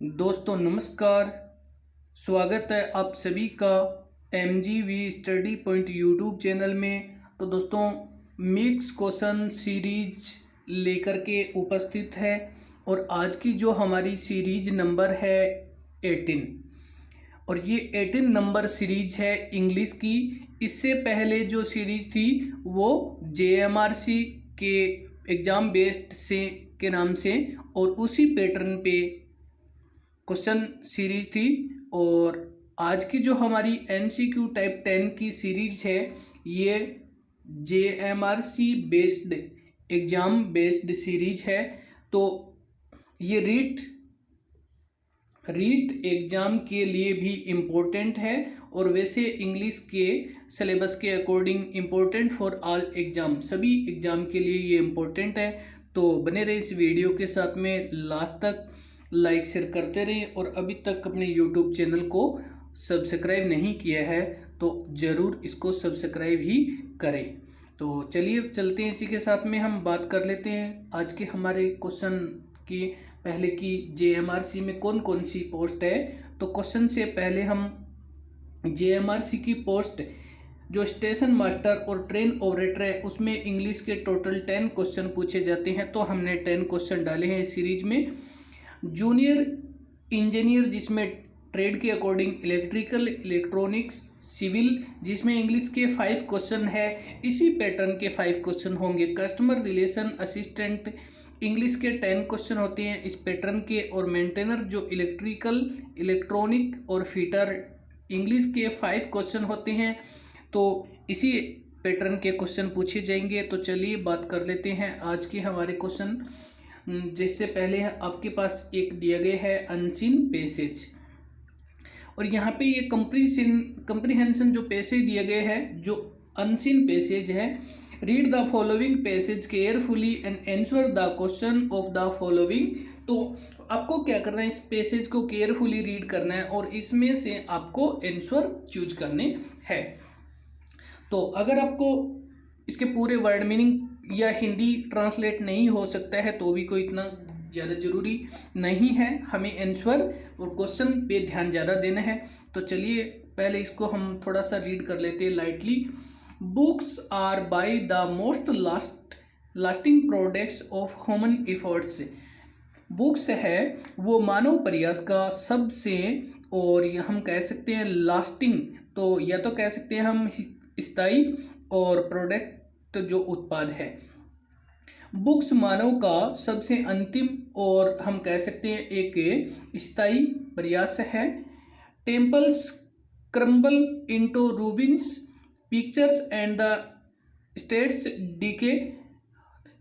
दोस्तों नमस्कार। स्वागत है आप सभी का MGV study point YouTube channel में। तो दोस्तों मिक्स क्वेश्चन सीरीज लेकर के उपस्थित है और आज की जो हमारी सीरीज नंबर है 18 और ये 18 नंबर सीरीज है इंग्लिश की। इससे पहले जो सीरीज थी वो JMRC के एग्ज़ाम बेस्ड से के नाम से और उसी पैटर्न पे क्वेश्चन सीरीज थी। और आज की जो हमारी MCQ टाइप 10 की सीरीज है ये JMRC based exam based series है। तो ये रीट एग्ज़ाम के लिए भी इम्पोर्टेंट है और वैसे इंग्लिश के सिलेबस के according important for all exam, सभी एग्ज़ाम के लिए ये इम्पोर्टेंट है। तो बने रहे इस वीडियो के साथ में लास्ट तक, लाइक शेयर करते रहें और अभी तक अपने यूट्यूब चैनल को सब्सक्राइब नहीं किया है तो ज़रूर इसको सब्सक्राइब ही करें। तो चलिए चलते हैं, इसी के साथ में हम बात कर लेते हैं आज के हमारे क्वेश्चन की। पहले की JMRC में कौन कौन सी पोस्ट है, तो क्वेश्चन से पहले हम JMRC की पोस्ट जो स्टेशन मास्टर और ट्रेन ऑपरेटर है उसमें इंग्लिश के टोटल 10 क्वेश्चन पूछे जाते हैं। तो हमने 10 क्वेश्चन डाले हैं इस सीरीज में। जूनियर इंजीनियर जिसमें ट्रेड के अकॉर्डिंग इलेक्ट्रिकल, इलेक्ट्रॉनिक्स, सिविल जिसमें इंग्लिश के 5 क्वेश्चन है, इसी पैटर्न के 5 क्वेश्चन होंगे। कस्टमर रिलेशन असिस्टेंट इंग्लिश के 10 क्वेश्चन होते हैं इस पैटर्न के। और मेंटेनर जो इलेक्ट्रिकल, इलेक्ट्रॉनिक और फिटर इंग्लिश के 5 क्वेश्चन होते हैं। तो इसी पैटर्न के क्वेश्चन पूछे जाएंगे। तो चलिए बात कर लेते हैं आज के हमारे क्वेश्चन। जिससे पहले आपके पास एक दिया गया है अनसीन पैसेज और यहाँ पे ये कंप्रीहेंशन जो पैसेज दिया गया है, जो अनसीन पैसेज है, read the following passage carefully and answer the question of the following. तो आपको क्या करना है, इस पैसेज को केयरफुली रीड करना है और इसमें से आपको आंसर चूज करने हैं। तो अगर आपको इसके पूरे वर्ड मीनिंग या हिंदी ट्रांसलेट नहीं हो सकता है तो भी कोई इतना ज़्यादा ज़रूरी नहीं है, हमें आंसर और क्वेश्चन पे ध्यान ज़्यादा देना है। तो चलिए पहले इसको हम थोड़ा सा रीड कर लेते हैं lightly. Books are by the most lasting products of human efforts. Books है वो मानव प्रयास का सबसे, और हम कह सकते हैं लास्टिंग, तो या तो कह सकते हैं हम स्थायी, और प्रोडक्ट जो उत्पाद है। बुक्स मानव का सबसे अंतिम और हम कह सकते हैं एक स्थायी प्रयास है। Temples crumble into ruins, pictures and the statues decay.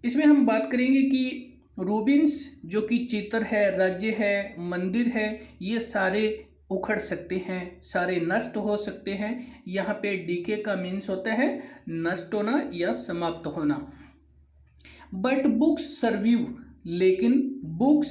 इसमें हम बात करेंगे कि रूबिन्स जो कि चित्र है, राज्य है, मंदिर है, ये सारे उखड़ सकते हैं, सारे नष्ट हो सकते हैं। यहाँ पे डीके का मीन्स होता है नष्ट होना या समाप्त होना। बट बुक्स सर्विव, लेकिन बुक्स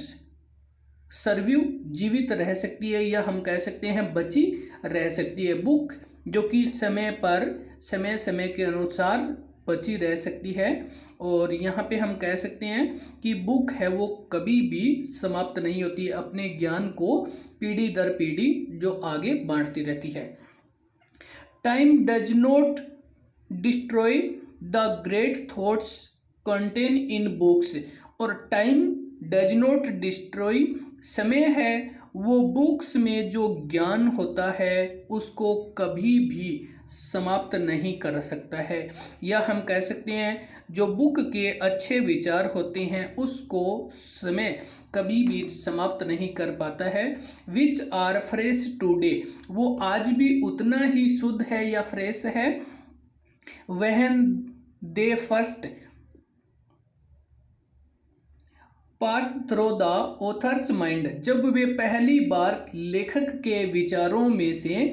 सर्विव जीवित रह सकती है या हम कह सकते हैं बची रह सकती है। बुक जो कि समय पर समय के अनुसार बची रह सकती है। और यहाँ पे हम कह सकते हैं कि बुक है वो कभी भी समाप्त नहीं होती है, अपने ज्ञान को पीढ़ी दर पीढ़ी जो आगे बांटती रहती है। Time does not destroy the great thoughts contain in books. और टाइम डज नॉट डिस्ट्रॉय, समय है वो बुक्स में जो ज्ञान होता है उसको कभी भी समाप्त नहीं कर सकता है। या हम कह सकते हैं जो बुक के अच्छे विचार होते हैं उसको समय कभी भी समाप्त नहीं कर पाता है। विच आर फ्रेश टुडे, वो आज भी उतना ही शुद्ध है या फ्रेश है। When they first pass through the author's mind, जब वे पहली बार लेखक के विचारों में से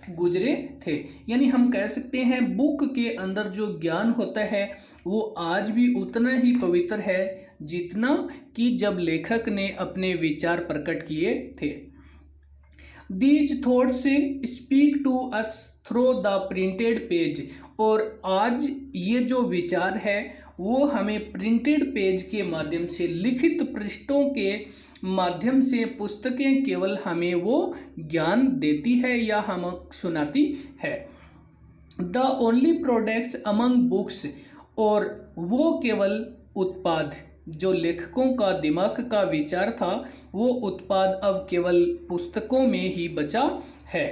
गुजरे थे। यानी हम कह सकते हैं बुक के अंदर जो ज्ञान होता है वो आज भी उतना ही पवित्र है जितना कि जब लेखक ने अपने विचार प्रकट किए थे। These thoughts speak to us through the printed page, और आज ये जो विचार है वो हमें प्रिंटेड पेज के माध्यम से, लिखित पृष्ठों के माध्यम से पुस्तकें केवल हमें वो ज्ञान देती है या हम सुनाती है। The only products among books, और वो केवल उत्पाद जो लेखकों का दिमाग का विचार था, वो उत्पाद अब केवल पुस्तकों में ही बचा है।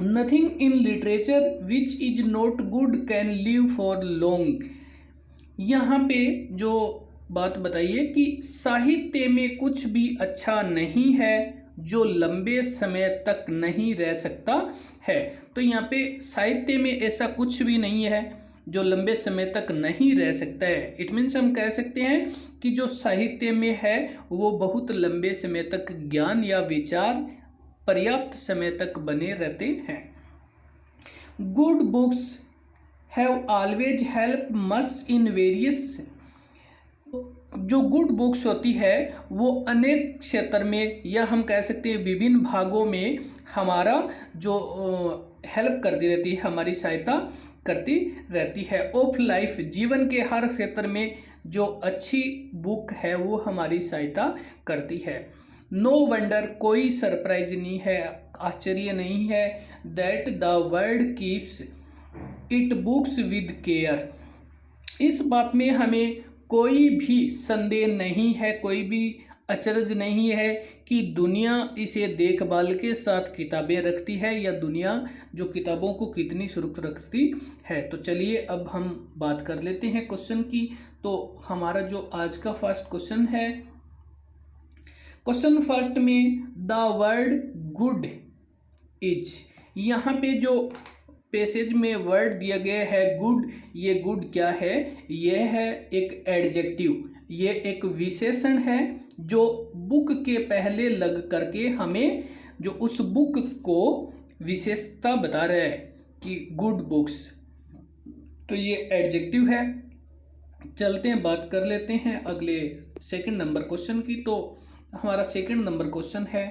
Nothing in literature which is not good can live for long. यहाँ पे जो बात बताइए कि साहित्य में कुछ भी अच्छा नहीं है जो लंबे समय तक नहीं रह सकता है। तो यहाँ पे साहित्य में ऐसा कुछ भी नहीं है जो लंबे समय तक नहीं रह सकता है। इट मीन्स हम कह सकते हैं कि जो साहित्य में है वो बहुत लंबे समय तक ज्ञान या विचार पर्याप्त समय तक बने रहते हैं। Good books have always help must in various, जो गुड बुक्स होती है वो अनेक क्षेत्र में या हम कह सकते हैं विभिन्न भागों में हमारा जो हेल्प करती रहती है, हमारी सहायता करती रहती है। ऑफ लाइफ, जीवन के हर क्षेत्र में जो अच्छी बुक है वो हमारी सहायता करती है। नो वंडर, कोई सरप्राइज नहीं है, आश्चर्य नहीं है। That the world keeps it books with care, इस बात में हमें कोई भी संदेह नहीं है, कोई भी अचरज नहीं है कि दुनिया इसे देखभाल के साथ किताबें रखती है या दुनिया जो किताबों को कितनी सुरक्षित रखती है। तो चलिए अब हम बात कर लेते हैं क्वेश्चन की। तो हमारा जो आज का फर्स्ट क्वेश्चन है, क्वेश्चन फर्स्ट में द वर्ड गुड इज, यहाँ पे जो पैसेज में वर्ड दिया गया है गुड, ये गुड क्या है? यह है एक एडजेक्टिव, ये एक विशेषण है जो बुक के पहले लग करके हमें जो उस बुक को विशेषता बता रहा है कि गुड बुक्स, तो ये एडजेक्टिव है। चलते हैं बात कर लेते हैं अगले सेकंड नंबर क्वेश्चन की। तो हमारा सेकंड नंबर क्वेश्चन है,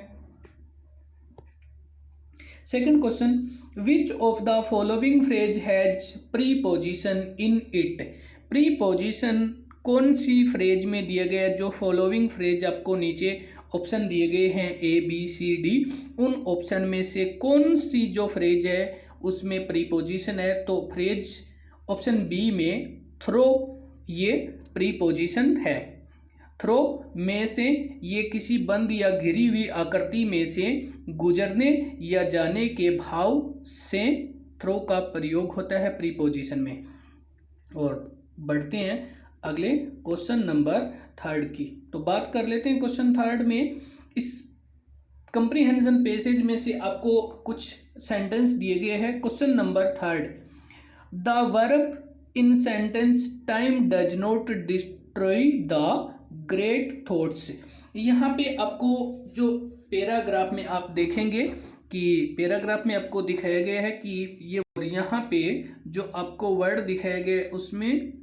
second question, which of the following phrase has preposition in it. Preposition कौन सी फ्रेज में दिया गया है? जो फॉलोइंग फ्रेज आपको नीचे ऑप्शन दिए गए हैं ए बी सी डी, उन ऑप्शन में से कौन सी जो फ्रेज है उसमें प्रीपोजिशन है? तो फ्रेज ऑप्शन बी में थ्रो, ये प्रीपोजिशन है। थ्रो में से ये किसी बंद या घिरी हुई आकृति में से गुजरने या जाने के भाव से थ्रो का प्रयोग होता है प्रीपोजिशन में। और बढ़ते हैं अगले क्वेश्चन नंबर थर्ड की। तो बात कर लेते हैं क्वेश्चन थर्ड में। इस कंप्रीहेंशन पैसेज में से आपको कुछ सेंटेंस दिए गए हैं। Question number third, the verb in sentence time does not destroy the great thoughts. यहाँ पे आपको जो पैराग्राफ में आप देखेंगे कि पैराग्राफ में आपको दिखाया गया है कि ये, यहाँ पे जो आपको वर्ड दिखाया गया है उसमें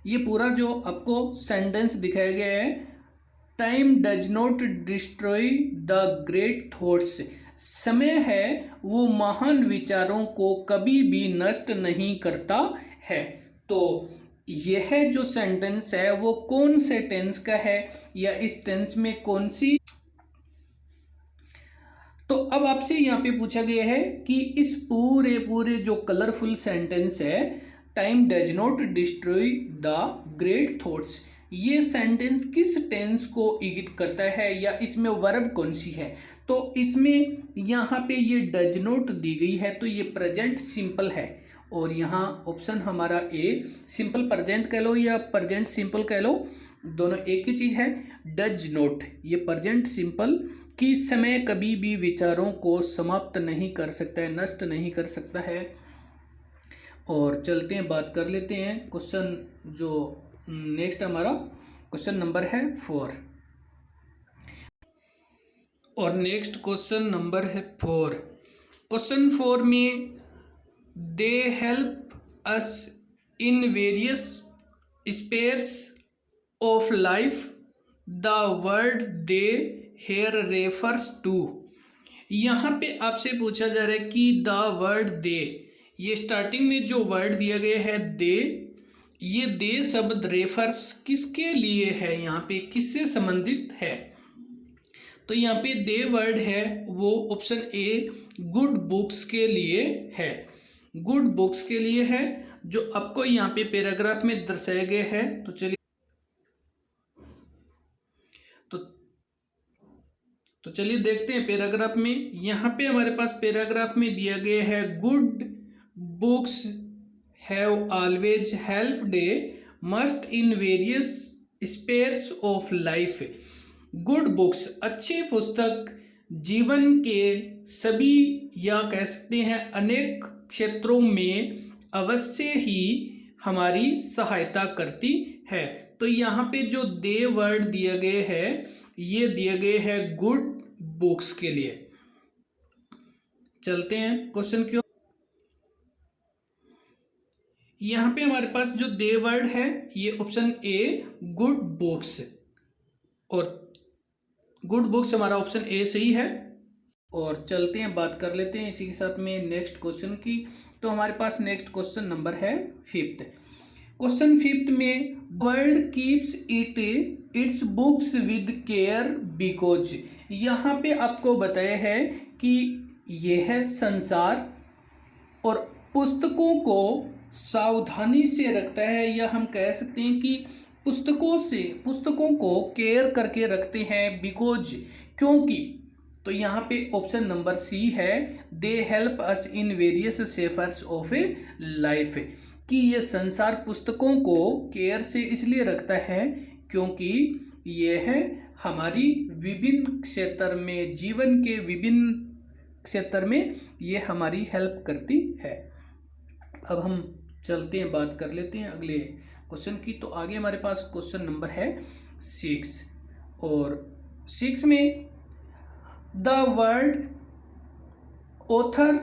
ये पूरा जो आपको सेंटेंस दिखाया गया है, time does not destroy the great thoughts, समय है वो महान विचारों को कभी भी नष्ट नहीं करता है। तो यह जो सेंटेंस है वो कौन से टेंस का है या इस टेंस में कौन सी, तो अब आपसे यहाँ पे पूछा गया है कि इस पूरे जो कलरफुल सेंटेंस है, time does not destroy the great thoughts, ये सेंटेंस किस टेंस को इंगित करता है या इसमें वर्ब कौन सी है? तो इसमें यहाँ पे ये डज नॉट दी गई है तो ये प्रेजेंट सिंपल है। और यहाँ ऑप्शन हमारा ए, सिंपल प्रेजेंट कह लो या प्रेजेंट सिंपल कह लो, दोनों एक ही चीज़ है। डज नॉट ये प्रेजेंट सिंपल कि समय कभी भी विचारों को समाप्त नहीं कर सकता है, नष्ट नहीं कर सकता है। और चलते हैं बात कर लेते हैं क्वेश्चन जो नेक्स्ट हमारा क्वेश्चन नंबर है 4। और नेक्स्ट क्वेश्चन नंबर है 4। क्वेश्चन 4 में they help us in various spheres of life, the word they here refers to. यहाँ पे आपसे पूछा जा रहा है कि द वर्ड दे, ये स्टार्टिंग में जो वर्ड दिया गया है दे, ये दे शब्द रेफर्स किसके लिए है, यहाँ पे किससे संबंधित है? तो यहाँ पे दे वर्ड है वो ऑप्शन ए गुड बुक्स के लिए है, गुड बुक्स के लिए है, जो आपको यहाँ पे पैराग्राफ में दर्शाया गया है। तो चलिए तो चलिए देखते हैं पैराग्राफ में। यहाँ पे हमारे पास पैराग्राफ में दिया गया है good books have always helped must in various spheres of life. Good books अच्छी पुस्तक जीवन के सभी या कह सकते हैं अनेक क्षेत्रों में अवश्य ही हमारी सहायता करती है। तो यहाँ पे जो दे वर्ड दिया गया है ये दिए गए हैं गुड बुक्स के लिए। चलते हैं क्वेश्चन की ओर। यहाँ पे हमारे पास जो दे वर्ड है ये ऑप्शन ए गुड बुक्स, और गुड बुक्स हमारा ऑप्शन ए सही है। और चलते हैं बात कर लेते हैं इसी के साथ में नेक्स्ट क्वेश्चन की। तो हमारे पास नेक्स्ट क्वेश्चन नंबर है 5th। क्वेश्चन 5th में world keeps its books with care because, यहाँ पे आपको बताया है कि यह संसार और पुस्तकों को सावधानी से रखता है, या हम कह सकते हैं कि पुस्तकों को केयर करके रखते हैं बिकॉज, क्योंकि। तो यहाँ पे ऑप्शन नंबर सी है they help us in various spheres of a life, कि ये संसार पुस्तकों को केयर से इसलिए रखता है क्योंकि यह हमारी विभिन्न क्षेत्र में, जीवन के विभिन्न क्षेत्र में ये हमारी हेल्प करती है। अब हम चलते हैं बात कर लेते हैं अगले क्वेश्चन की। तो आगे हमारे पास क्वेश्चन नंबर है 6, और 6 में the word author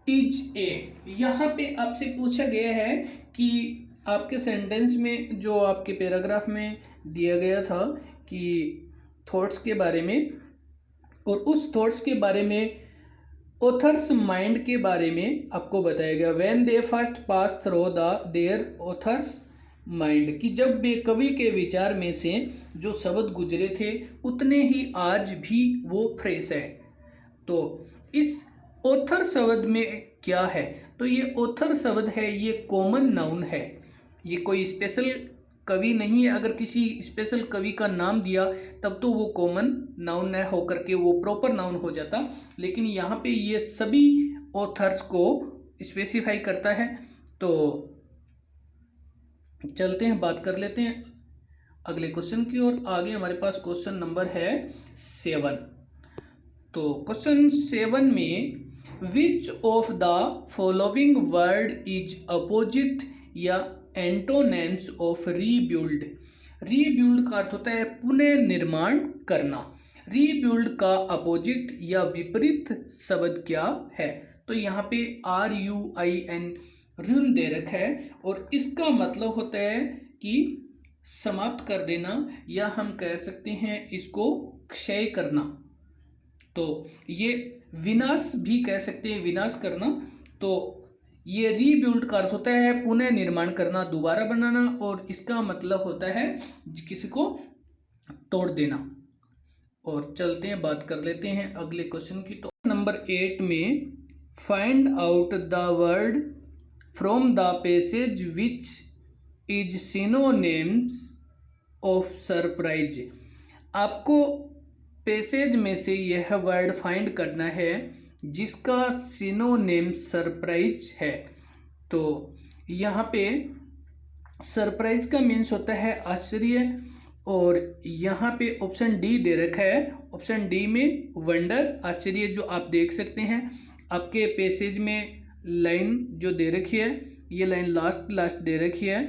is a, यहाँ पे आपसे पूछा गया है कि आपके सेंटेंस में जो आपके पैराग्राफ में दिया गया था कि थॉट्स के बारे में, और उस थॉट्स के बारे में ऑथर्स माइंड के बारे में आपको बताया गया। When they first pass through their authors mind, कि जब वे कवि के विचार में से जो शब्द गुजरे थे उतने ही आज भी वो फ्रेश है। तो इस ऑथर शब्द में क्या है? तो ये ऑथर शब्द है ये कॉमन नाउन है, ये कोई स्पेशल कवि नहीं है। अगर किसी स्पेशल कवि का नाम दिया तब तो वो कॉमन नाउन न होकर के वो प्रॉपर नाउन हो जाता, लेकिन यहाँ पे ये सभी ऑथर्स को स्पेसिफाई करता है। तो चलते हैं बात कर लेते हैं अगले क्वेश्चन की ओर। आगे हमारे पास क्वेश्चन नंबर है 7। तो क्वेश्चन 7 में which of the following word is opposite या एंटोनेम्स ऑफ रीबिल्ड। रीबिल्ड का अर्थ होता है पुनर्निर्माण करना। रीबिल्ड का अपोजिट या विपरीत शब्द क्या है? तो यहाँ पे RUIN ऋण दे रखा है, और इसका मतलब होता है कि समाप्त कर देना, या हम कह सकते हैं इसको क्षय करना। तो ये विनाश भी कह सकते हैं, विनाश करना। तो ये रीबिल्ड का अर्थ होता है पुनः निर्माण करना, दोबारा बनाना, और इसका मतलब होता है किसी को तोड़ देना। और चलते हैं बात कर लेते हैं अगले क्वेश्चन की। तो नंबर 8 में find out the word from the passage which is synonyms of surprise. आपको पैसेज में से यह वर्ड फाइंड करना है जिसका सिनोनिम सरप्राइज है। तो यहाँ पे सरप्राइज का मीन्स होता है आश्चर्य, और यहाँ पे ऑप्शन डी दे रखा है। ऑप्शन डी में वंडर, आश्चर्य, जो आप देख सकते हैं आपके पैसेज में लाइन जो दे रखी है, ये लाइन लास्ट दे रखी है।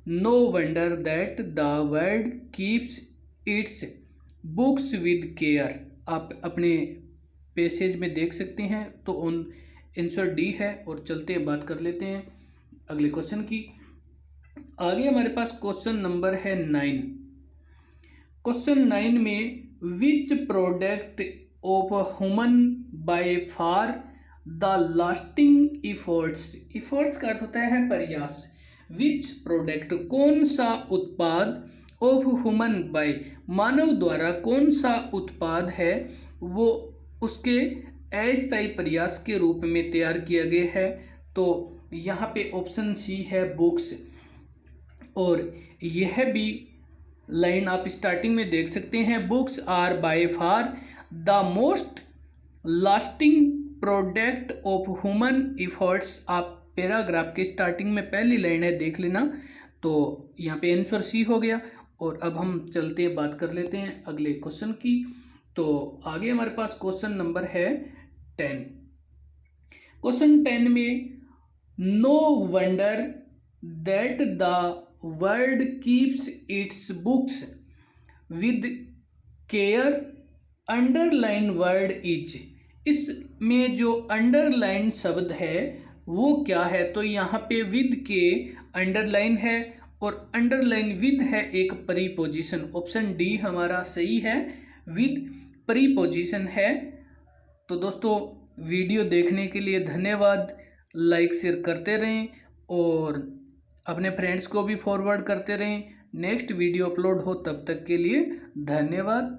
No wonder that the world keeps its books with care, आप अपने पैसेज में देख सकते हैं। तो आंसर डी है। और चलते हैं बात कर लेते हैं अगले क्वेश्चन की। आगे हमारे पास क्वेश्चन नंबर है 9। क्वेश्चन 9 में which product of human bye far the lasting efforts. Efforts का अर्थ होता है प्रयास। विच प्रोडक्ट, कौन सा उत्पाद, ऑफ ह्यूमन बाय, मानव द्वारा कौन सा उत्पाद है वो उसके अस्थायी प्रयास के रूप में तैयार किया गया है। तो यहाँ पे ऑप्शन सी है बुक्स। और यह भी लाइन आप स्टार्टिंग में देख सकते हैं, books are by far the most lasting product of human efforts. आप पैराग्राफ के स्टार्टिंग में पहली लाइन है, देख लेना। तो यहाँ पे आंसर सी हो गया। और अब हम चलते हैं, बात कर लेते हैं अगले क्वेश्चन की। तो आगे हमारे पास क्वेश्चन नंबर है 10। क्वेश्चन 10 में, no wonder that the world keeps its books with care, underline word is. इसमें जो अंडरलाइन शब्द है वो क्या है? तो यहाँ पे विद के अंडरलाइन है और अंडरलाइन विद है एक प्रीपोजिशन। ऑप्शन डी हमारा सही है, विद प्रीपोजिशन है। तो दोस्तों वीडियो देखने के लिए धन्यवाद। लाइक शेयर करते रहें और अपने फ्रेंड्स को भी फॉरवर्ड करते रहें। नेक्स्ट वीडियो अपलोड हो तब तक के लिए धन्यवाद।